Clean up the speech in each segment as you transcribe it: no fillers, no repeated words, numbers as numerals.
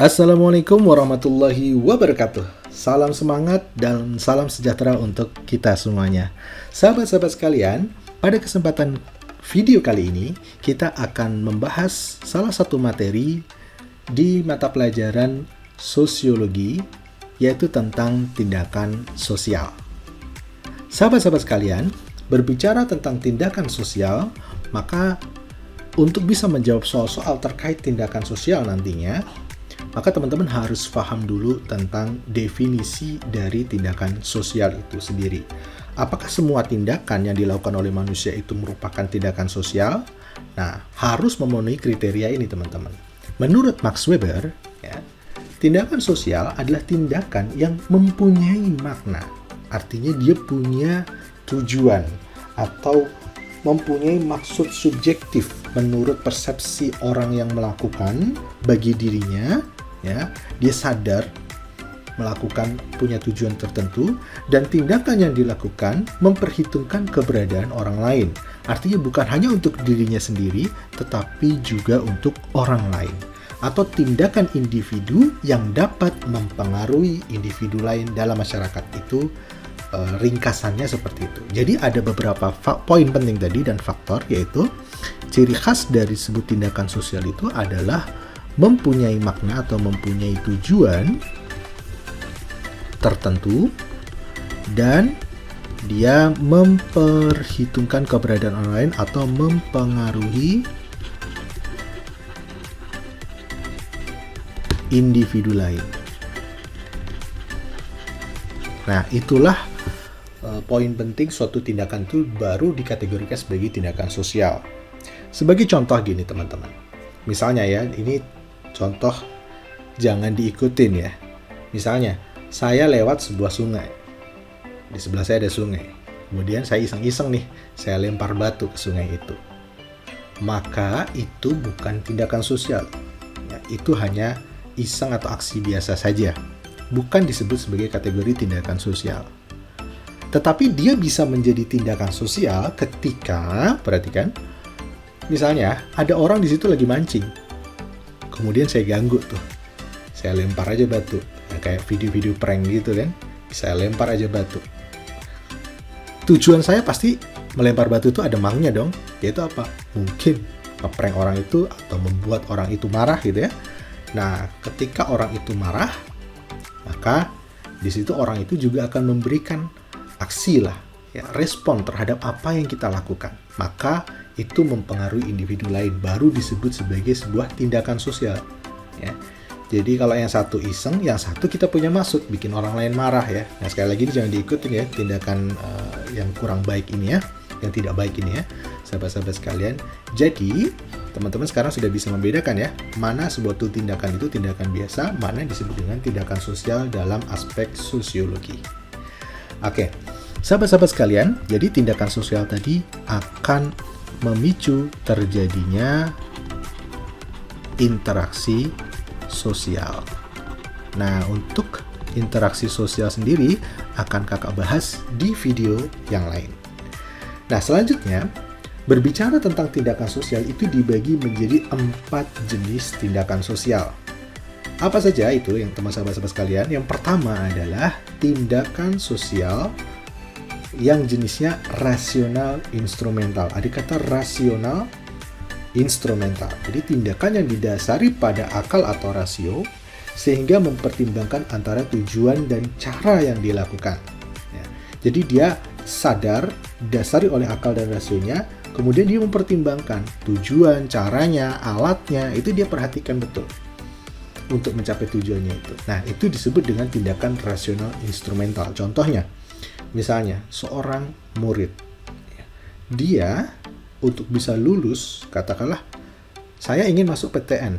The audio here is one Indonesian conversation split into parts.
Assalamualaikum warahmatullahi wabarakatuh. Salam semangat dan salam sejahtera untuk kita semuanya. Sahabat-sahabat sekalian, pada kesempatan video kali ini kita akan membahas salah satu materi di mata pelajaran sosiologi, yaitu tentang tindakan sosial. Sahabat-sahabat sekalian, berbicara tentang tindakan sosial, maka untuk bisa menjawab soal-soal terkait tindakan sosial nantinya, maka teman-teman harus paham dulu tentang definisi dari tindakan sosial itu sendiri. Apakah semua tindakan yang dilakukan oleh manusia itu merupakan tindakan sosial? Nah, harus memenuhi kriteria ini, teman-teman. Menurut Max Weber, tindakan sosial adalah tindakan yang mempunyai makna. Artinya dia punya tujuan atau mempunyai maksud subjektif menurut persepsi orang yang melakukan bagi dirinya, dia sadar melakukan punya tujuan tertentu, dan tindakan yang dilakukan memperhitungkan keberadaan orang lain. Artinya bukan hanya untuk dirinya sendiri, tetapi juga untuk orang lain. Atau tindakan individu yang dapat mempengaruhi individu lain dalam masyarakat itu, ringkasannya seperti itu. Jadi ada beberapa poin penting tadi dan faktor, yaitu ciri khas dari sebuah tindakan sosial itu adalah mempunyai makna atau mempunyai tujuan tertentu, dan dia memperhitungkan keberadaan orang lain atau mempengaruhi individu lain. Nah, itulah poin penting suatu tindakan itu baru dikategorikan sebagai tindakan sosial. Sebagai contoh gini, teman-teman. Misalnya ya, ini contoh jangan diikutin ya. Misalnya, saya lewat sebuah sungai. Di sebelah saya ada sungai. Kemudian saya iseng-iseng nih, saya lempar batu ke sungai itu. Maka itu bukan tindakan sosial. Itu hanya iseng atau aksi biasa saja. Bukan disebut sebagai kategori tindakan sosial. Tetapi dia bisa menjadi tindakan sosial ketika, perhatikan, misalnya ada orang di situ lagi mancing. Kemudian saya ganggu tuh. Saya lempar aja batu. Kayak video-video prank gitu kan. Saya lempar aja batu. Tujuan saya pasti melempar batu itu ada maknanya dong. Yaitu apa? Mungkin ngeprank orang itu atau membuat orang itu marah gitu ya. Nah, ketika orang itu marah, maka di situ orang itu juga akan memberikan aksi lah, respon terhadap apa yang kita lakukan. Maka itu mempengaruhi individu lain, baru disebut sebagai sebuah tindakan sosial. Jadi kalau yang satu iseng, yang satu kita punya maksud bikin orang lain marah ya. Nah, sekali lagi jangan diikutin ya tindakan yang kurang baik ini ya, yang tidak baik ini ya, sahabat-sahabat sekalian. Jadi teman-teman sekarang sudah bisa membedakan ya, mana sebuah tindakan itu tindakan biasa, mana disebut dengan tindakan sosial dalam aspek sosiologi. Oke, sahabat-sahabat sekalian, jadi tindakan sosial tadi akan memicu terjadinya interaksi sosial. Nah, untuk interaksi sosial sendiri akan kakak bahas di video yang lain. Nah, selanjutnya, berbicara tentang tindakan sosial itu dibagi menjadi 4 jenis tindakan sosial. Apa saja itu yang teman sahabat-sahabat sekalian? Yang pertama adalah tindakan sosial yang jenisnya rasional instrumental. Ada kata rasional instrumental. Jadi tindakan yang didasari pada akal atau rasio sehingga mempertimbangkan antara tujuan dan cara yang dilakukan. Jadi dia sadar, didasari oleh akal dan rasionya, kemudian dia mempertimbangkan tujuan, caranya, alatnya, itu dia perhatikan betul untuk mencapai tujuannya itu. Nah, itu disebut dengan tindakan rasional instrumental. Contohnya, misalnya seorang murid, dia untuk bisa lulus, katakanlah saya ingin masuk PTN,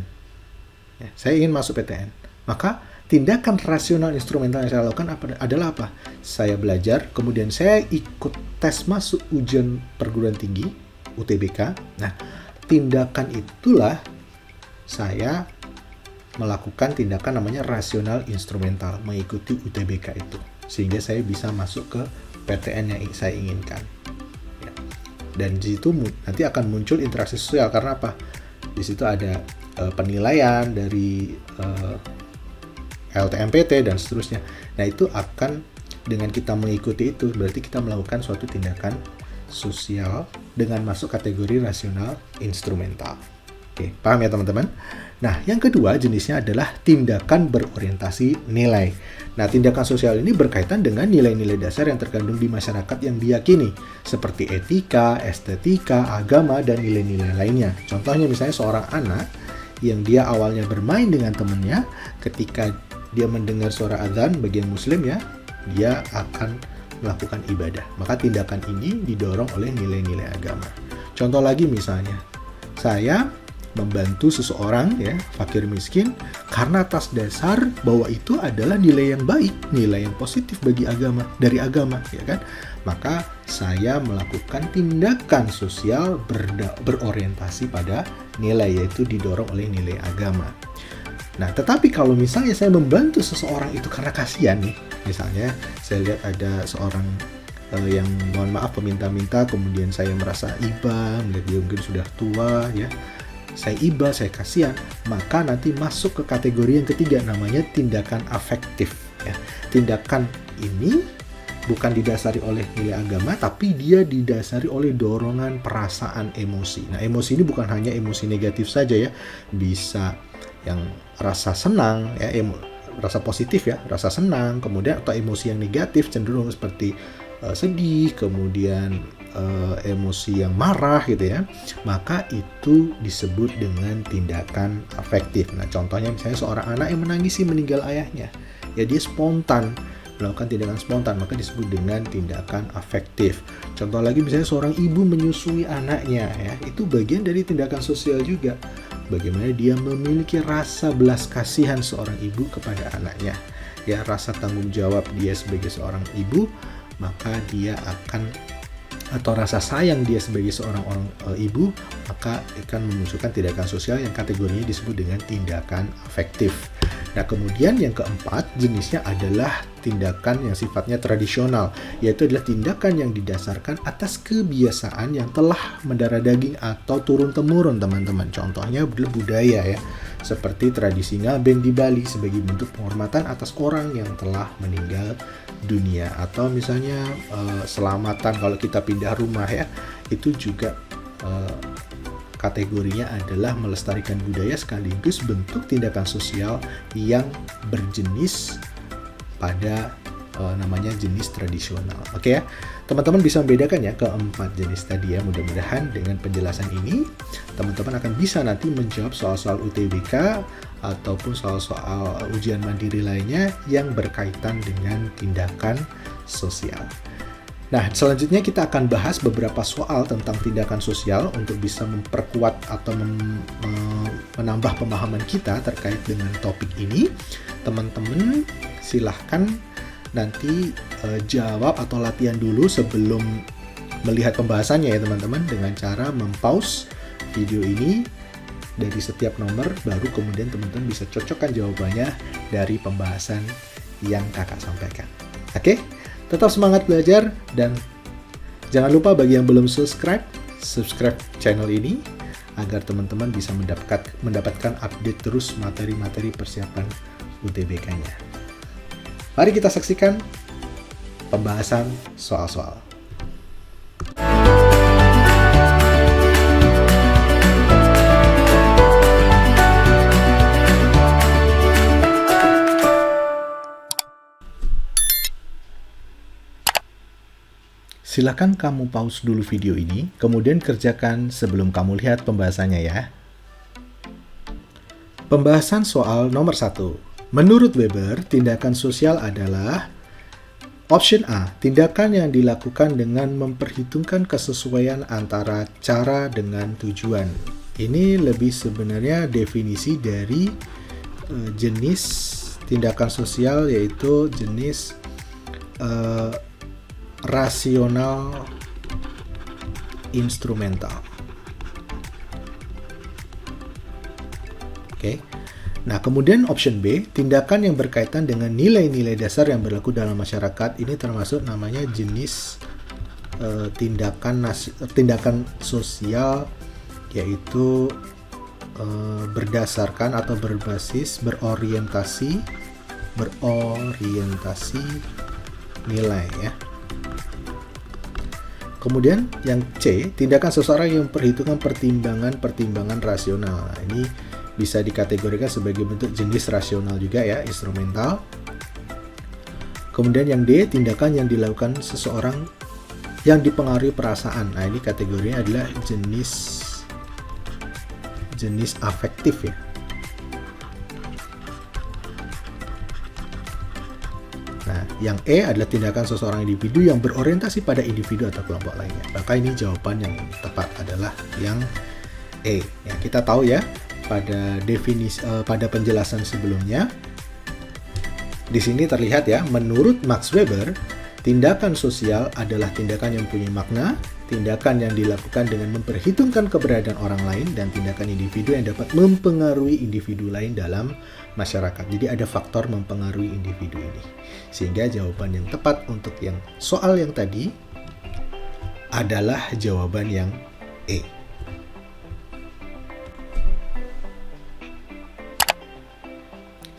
maka tindakan rasional instrumental yang saya lakukan adalah apa? Saya belajar, kemudian saya ikut tes masuk ujian perguruan tinggi UTBK. Nah, tindakan itulah saya melakukan tindakan namanya rasional instrumental, mengikuti UTBK itu, sehingga saya bisa masuk ke PTN yang saya inginkan. Dan di situ nanti akan muncul interaksi sosial, karena apa? Di situ ada penilaian, dari LTMPT dan seterusnya. Nah, itu akan dengan kita mengikuti itu berarti kita melakukan suatu tindakan sosial dengan masuk kategori rasional instrumental. Oke, paham ya teman-teman? Nah, yang kedua jenisnya adalah tindakan berorientasi nilai. Nah, tindakan sosial ini berkaitan dengan nilai-nilai dasar yang terkandung di masyarakat yang diyakini, seperti etika, estetika, agama, dan nilai-nilai lainnya. Contohnya misalnya seorang anak yang dia awalnya bermain dengan temannya, ketika dia mendengar suara azan bagian muslim ya, dia akan melakukan ibadah. Maka tindakan ini didorong oleh nilai-nilai agama. Contoh lagi misalnya, saya membantu seseorang ya, fakir miskin, karena atas dasar bahwa itu adalah nilai yang baik, nilai yang positif bagi agama, dari agama, ya kan? Maka saya melakukan tindakan sosial berorientasi pada nilai, yaitu didorong oleh nilai agama. Nah, tetapi kalau misalnya saya membantu seseorang itu karena kasihan nih, misalnya saya lihat ada seorang yang mohon maaf peminta-minta, kemudian saya merasa iba, melihat dia mungkin sudah tua ya, saya iba, saya kasihan, maka nanti masuk ke kategori yang ketiga, namanya tindakan afektif ya. Tindakan ini bukan didasari oleh nilai agama, tapi dia didasari oleh dorongan perasaan emosi. Nah, emosi ini bukan hanya emosi negatif saja ya, bisa yang rasa senang ya, rasa positif ya, rasa senang, kemudian atau emosi yang negatif cenderung seperti sedih, kemudian emosi yang marah gitu ya, maka itu disebut dengan tindakan afektif. Nah, contohnya misalnya seorang anak yang menangisi meninggal ayahnya, ya dia spontan melakukan tindakan spontan, maka disebut dengan tindakan afektif. Contoh lagi misalnya seorang ibu menyusui anaknya ya, itu bagian dari tindakan sosial juga. Bagaimana dia memiliki rasa belas kasihan seorang ibu kepada anaknya, ya, rasa tanggung jawab dia sebagai seorang ibu, maka dia akan, atau rasa sayang dia sebagai seorang ibu, maka akan memunculkan tindakan sosial yang kategorinya disebut dengan tindakan afektif. Nah, kemudian yang keempat jenisnya adalah tindakan yang sifatnya tradisional, yaitu adalah tindakan yang didasarkan atas kebiasaan yang telah mendarah daging atau turun-temurun teman-teman. Contohnya adalah budaya ya, seperti tradisi ngaben di Bali sebagai bentuk penghormatan atas orang yang telah meninggal dunia, atau misalnya selamatan kalau kita pindah rumah ya, itu juga kategorinya adalah melestarikan budaya sekaligus bentuk tindakan sosial yang berjenis pada namanya jenis tradisional. Oke ya, teman-teman bisa membedakan ya keempat jenis tadi ya. Mudah-mudahan dengan penjelasan ini teman-teman akan bisa nanti menjawab soal-soal UTBK ataupun soal-soal ujian mandiri lainnya yang berkaitan dengan tindakan sosial. Nah, selanjutnya kita akan bahas beberapa soal tentang tindakan sosial untuk bisa memperkuat atau menambah pemahaman kita terkait dengan topik ini. Teman-teman silahkan nanti jawab atau latihan dulu sebelum melihat pembahasannya ya teman-teman, dengan cara mempause video ini dari setiap nomor, baru kemudian teman-teman bisa cocokkan jawabannya dari pembahasan yang kakak sampaikan. Oke? Tetap semangat belajar, dan jangan lupa bagi yang belum subscribe channel ini agar teman-teman bisa mendapatkan update terus materi-materi persiapan UTBK-nya. Mari kita saksikan pembahasan soal-soal. Silakan kamu pause dulu video ini, kemudian kerjakan sebelum kamu lihat pembahasannya ya. Pembahasan soal nomor 1. Menurut Weber, tindakan sosial adalah option A, tindakan yang dilakukan dengan memperhitungkan kesesuaian antara cara dengan tujuan. Ini lebih sebenarnya definisi dari jenis tindakan sosial, yaitu jenis rasional instrumental. Oke. Nah, kemudian option B, tindakan yang berkaitan dengan nilai-nilai dasar yang berlaku dalam masyarakat. Ini termasuk namanya jenis tindakan sosial, yaitu berdasarkan atau berorientasi nilai ya. Kemudian yang C, tindakan seseorang yang memperhitungkan pertimbangan rasional. Nah, ini bisa dikategorikan sebagai bentuk jenis rasional juga ya, instrumental. Kemudian yang D, tindakan yang dilakukan seseorang yang dipengaruhi perasaan. Nah, ini kategorinya adalah jenis afektif ya. Nah, yang E adalah tindakan seseorang individu yang berorientasi pada individu atau kelompok lainnya. Maka ini jawaban yang tepat adalah yang E. Ya, kita tahu ya pada penjelasan sebelumnya. Di sini terlihat ya, menurut Max Weber, tindakan sosial adalah tindakan yang punya makna, tindakan yang dilakukan dengan memperhitungkan keberadaan orang lain, dan tindakan individu yang dapat mempengaruhi individu lain dalam masyarakat. Jadi ada faktor mempengaruhi individu ini. Sehingga jawaban yang tepat untuk yang soal yang tadi adalah jawaban yang E.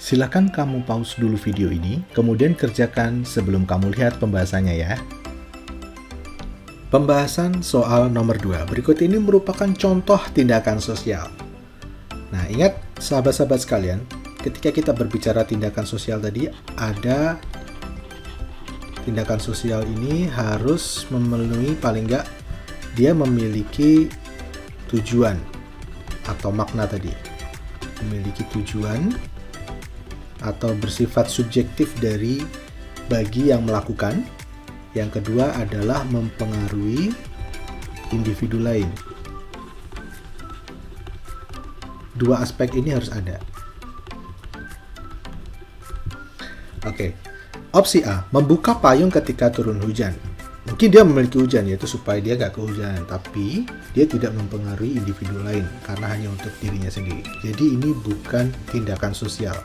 Silakan kamu pause dulu video ini, kemudian kerjakan sebelum kamu lihat pembahasannya ya. Pembahasan soal nomor 2. Berikut ini merupakan contoh tindakan sosial. Nah, ingat sahabat-sahabat sekalian, ketika kita berbicara tindakan sosial tadi, ada tindakan sosial ini harus memenuhi paling nggak dia memiliki tujuan atau makna tadi. Memiliki tujuan atau bersifat subjektif bagi yang melakukan. Yang kedua adalah mempengaruhi individu lain. Dua aspek ini harus ada. Oke. Opsi A, membuka payung ketika turun hujan. Mungkin dia memiliki hujan, yaitu supaya dia nggak kehujanan, tapi dia tidak mempengaruhi individu lain karena hanya untuk dirinya sendiri. Jadi ini bukan tindakan sosial.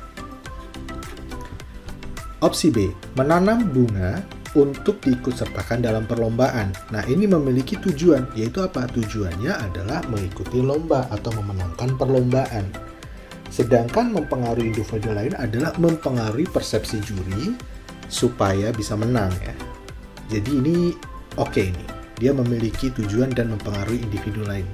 Opsi B, menanam bunga untuk diikutsertakan dalam perlombaan. Nah, ini memiliki tujuan, yaitu apa? Tujuannya adalah mengikuti lomba atau memenangkan perlombaan. Sedangkan mempengaruhi individu lain adalah mempengaruhi persepsi juri supaya bisa menang ya. Jadi ini oke nih. Dia memiliki tujuan dan mempengaruhi individu lain.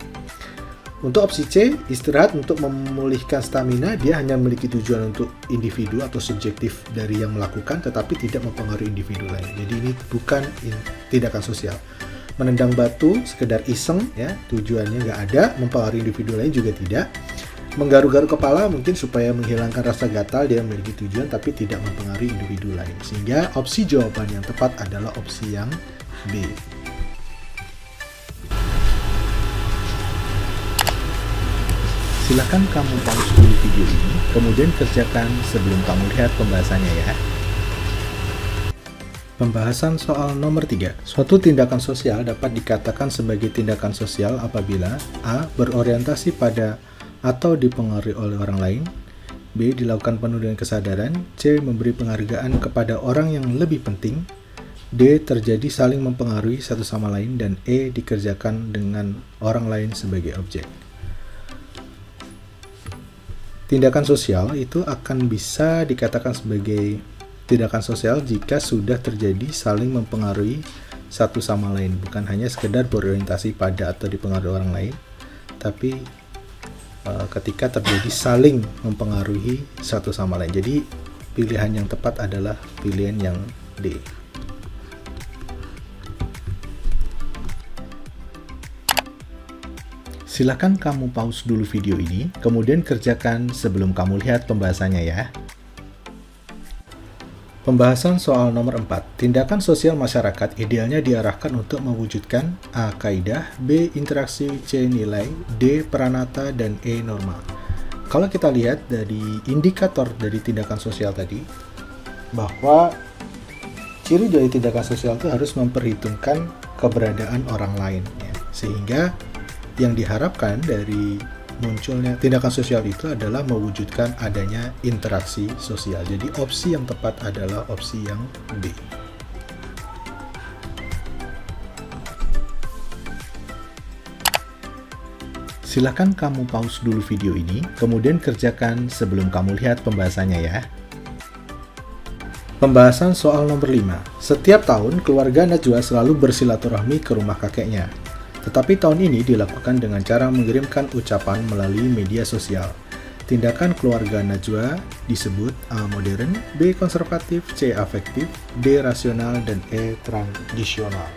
Untuk opsi C, istirahat untuk memulihkan stamina, dia hanya memiliki tujuan untuk individu atau subjektif dari yang melakukan, tetapi tidak mempengaruhi individu lain. Jadi ini bukan tindakan sosial. Menendang batu, sekedar iseng, ya tujuannya nggak ada, mempengaruhi individu lain juga tidak. Menggaru-garu kepala mungkin supaya menghilangkan rasa gatal, dia memiliki tujuan tapi tidak mempengaruhi individu lain. Sehingga opsi jawaban yang tepat adalah opsi yang B. Silakan kamu pause dulu video ini, kemudian kerjakan sebelum kamu lihat pembahasannya ya. Pembahasan soal nomor 3. Suatu tindakan sosial dapat dikatakan sebagai tindakan sosial apabila A. berorientasi pada atau dipengaruhi oleh orang lain, B. dilakukan penuh dengan kesadaran, C. memberi penghargaan kepada orang yang lebih penting, D. terjadi saling mempengaruhi satu sama lain, dan E. dikerjakan dengan orang lain sebagai objek. Tindakan sosial itu akan bisa dikatakan sebagai tindakan sosial jika sudah terjadi saling mempengaruhi satu sama lain, bukan hanya sekedar berorientasi pada atau dipengaruhi orang lain, tapi ketika terjadi saling mempengaruhi satu sama lain. Jadi pilihan yang tepat adalah pilihan yang D. Silakan kamu pause dulu video ini, kemudian kerjakan sebelum kamu lihat pembahasannya ya. Pembahasan soal nomor 4. Tindakan sosial masyarakat idealnya diarahkan untuk mewujudkan A. kaidah, B. interaksi, C. nilai, D. peranata, dan E. norma. Kalau kita lihat dari indikator dari tindakan sosial tadi, bahwa ciri dari tindakan sosial itu harus memperhitungkan keberadaan orang lain, ya. Sehingga yang diharapkan dari munculnya tindakan sosial itu adalah mewujudkan adanya interaksi sosial. Jadi opsi yang tepat adalah opsi yang B. Silakan kamu pause dulu video ini, kemudian kerjakan sebelum kamu lihat pembahasannya ya. Pembahasan soal nomor 5. Setiap tahun, keluarga Najwa selalu bersilaturahmi ke rumah kakeknya. Tetapi tahun ini dilakukan dengan cara mengirimkan ucapan melalui media sosial. Tindakan keluarga Najwa disebut A. Modern, B. Konservatif, C. Afektif, D. Rasional, dan E. Tradisional.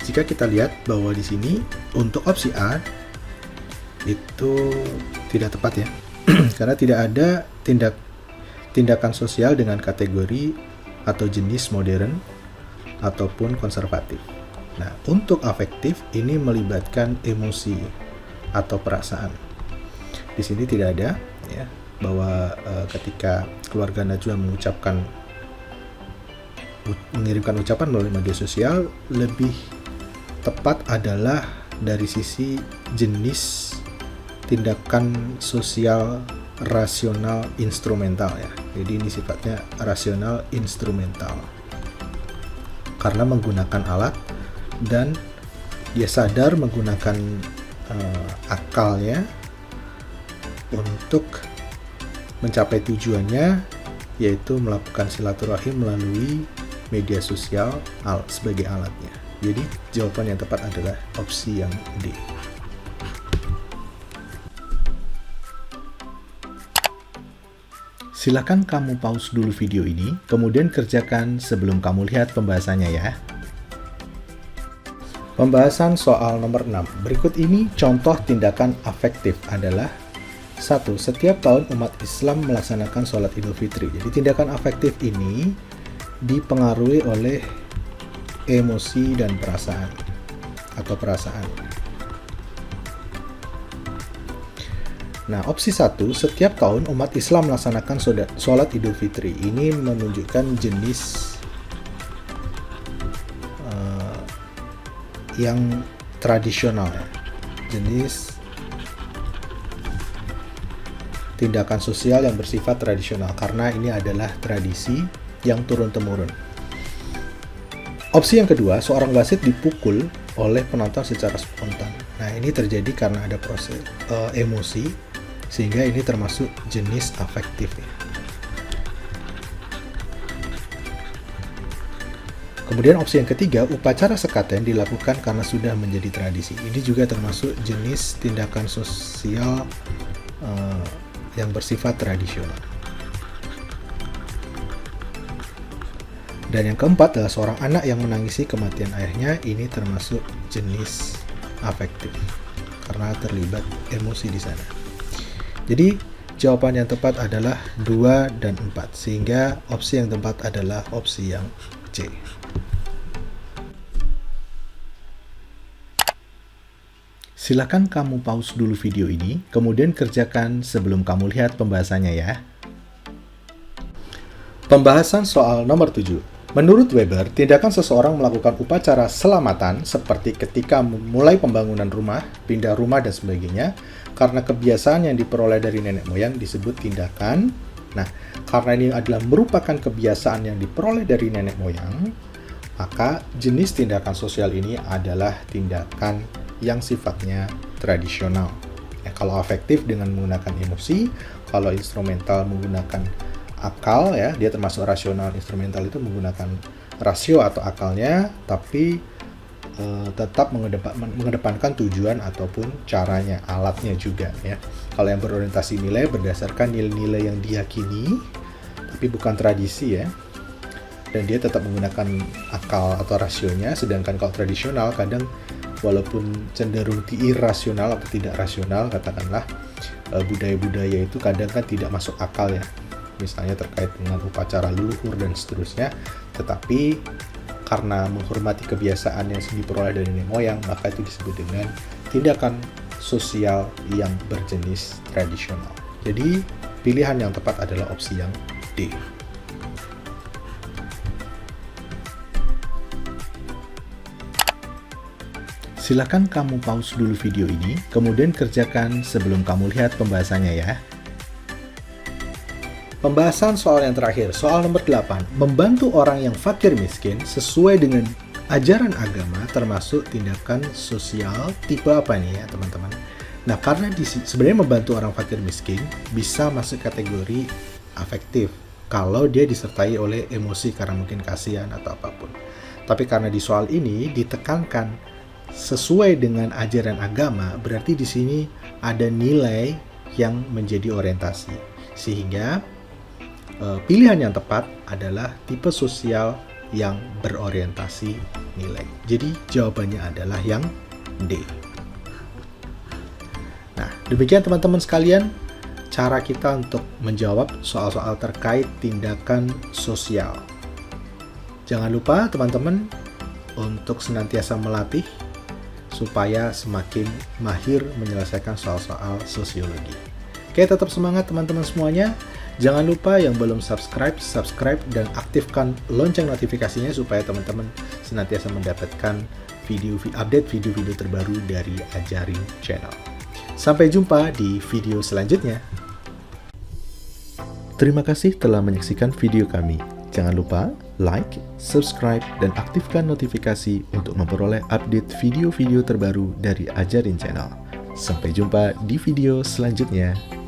Jika kita lihat bahwa di sini untuk opsi A itu tidak tepat ya, karena tidak ada tindakan sosial dengan kategori atau jenis modern ataupun konservatif. Nah, untuk afektif ini melibatkan emosi atau perasaan. Di sini tidak ada ya bahwa ketika keluarga Najwa mengirimkan ucapan melalui media sosial, lebih tepat adalah dari sisi jenis tindakan sosial rasional instrumental ya. Jadi ini sifatnya rasional instrumental. Karena menggunakan alat dan dia sadar menggunakan akalnya untuk mencapai tujuannya, yaitu melakukan silaturahim melalui media sosial sebagai alatnya. Jadi jawaban yang tepat adalah opsi yang D. Silakan kamu pause dulu video ini, kemudian kerjakan sebelum kamu lihat pembahasannya ya. Pembahasan soal nomor 6. Berikut ini contoh tindakan afektif adalah 1. Setiap tahun umat Islam melaksanakan sholat Idul Fitri. Jadi tindakan afektif ini dipengaruhi oleh emosi dan perasaan atau perasaan. Nah, opsi 1, setiap tahun umat Islam melaksanakan sholat Idul Fitri. Ini menunjukkan jenis yang tradisional ya. Jenis tindakan sosial yang bersifat tradisional, karena ini adalah tradisi yang turun-temurun. Opsi yang kedua, seorang wasit dipukul oleh penonton secara spontan. Nah, ini terjadi karena ada proses emosi, sehingga ini termasuk jenis afektif ya. Kemudian opsi yang ketiga, upacara sekaten dilakukan karena sudah menjadi tradisi. Ini juga termasuk jenis tindakan sosial yang bersifat tradisional. Dan yang keempat adalah seorang anak yang menangisi kematian ayahnya. Ini termasuk jenis afektif karena terlibat emosi di sana. Jadi jawaban yang tepat adalah 2 dan 4, sehingga opsi yang tepat adalah opsi yang C. Silakan kamu pause dulu video ini, kemudian kerjakan sebelum kamu lihat pembahasannya ya. Pembahasan soal nomor 7. Menurut Weber, tindakan seseorang melakukan upacara selamatan seperti ketika mulai pembangunan rumah, pindah rumah, dan sebagainya, karena kebiasaan yang diperoleh dari nenek moyang disebut tindakan. Nah, karena ini adalah merupakan kebiasaan yang diperoleh dari nenek moyang, maka jenis tindakan sosial ini adalah tindakan yang sifatnya tradisional. Ya, kalau afektif dengan menggunakan emosi, kalau instrumental menggunakan akal ya, dia termasuk rasional. Instrumental itu menggunakan rasio atau akalnya, tapi tetap mengedepankan tujuan ataupun caranya, alatnya juga ya. Kalau yang berorientasi nilai berdasarkan nilai-nilai yang diyakini, tapi bukan tradisi ya. Dan dia tetap menggunakan akal atau rasionya, sedangkan kalau tradisional kadang walaupun cenderung irrasional atau tidak rasional, katakanlah budaya-budaya itu kadang kan tidak masuk akal ya. Misalnya terkait dengan upacara leluhur dan seterusnya, tetapi karena menghormati kebiasaan yang diperoleh dari nenek moyang, maka itu disebut dengan tindakan sosial yang berjenis tradisional. Jadi pilihan yang tepat adalah opsi yang D. Silakan kamu pause dulu video ini, kemudian kerjakan sebelum kamu lihat pembahasannya ya. Pembahasan soal yang terakhir, soal nomor 8. Membantu orang yang fakir miskin sesuai dengan ajaran agama termasuk tindakan sosial tipe apa nih ya teman-teman? Nah, karena sebenarnya membantu orang fakir miskin bisa masuk kategori afektif kalau dia disertai oleh emosi karena mungkin kasihan atau apapun. Tapi karena di soal ini ditekankan sesuai dengan ajaran agama, berarti di sini ada nilai yang menjadi orientasi. Sehingga pilihan yang tepat adalah tipe sosial yang berorientasi nilai. Jadi jawabannya adalah yang D. Nah, demikian teman-teman sekalian, cara kita untuk menjawab soal-soal terkait tindakan sosial. Jangan lupa teman-teman untuk senantiasa melatih supaya semakin mahir menyelesaikan soal-soal sosiologi. Oke, tetap semangat teman-teman semuanya. Jangan lupa yang belum subscribe, dan aktifkan lonceng notifikasinya supaya teman-teman senantiasa mendapatkan update video-video terbaru dari Ajarin Channel. Sampai jumpa di video selanjutnya. Terima kasih telah menyaksikan video kami. Jangan lupa like, subscribe, dan aktifkan notifikasi untuk memperoleh update video-video terbaru dari Ajarin Channel. Sampai jumpa di video selanjutnya.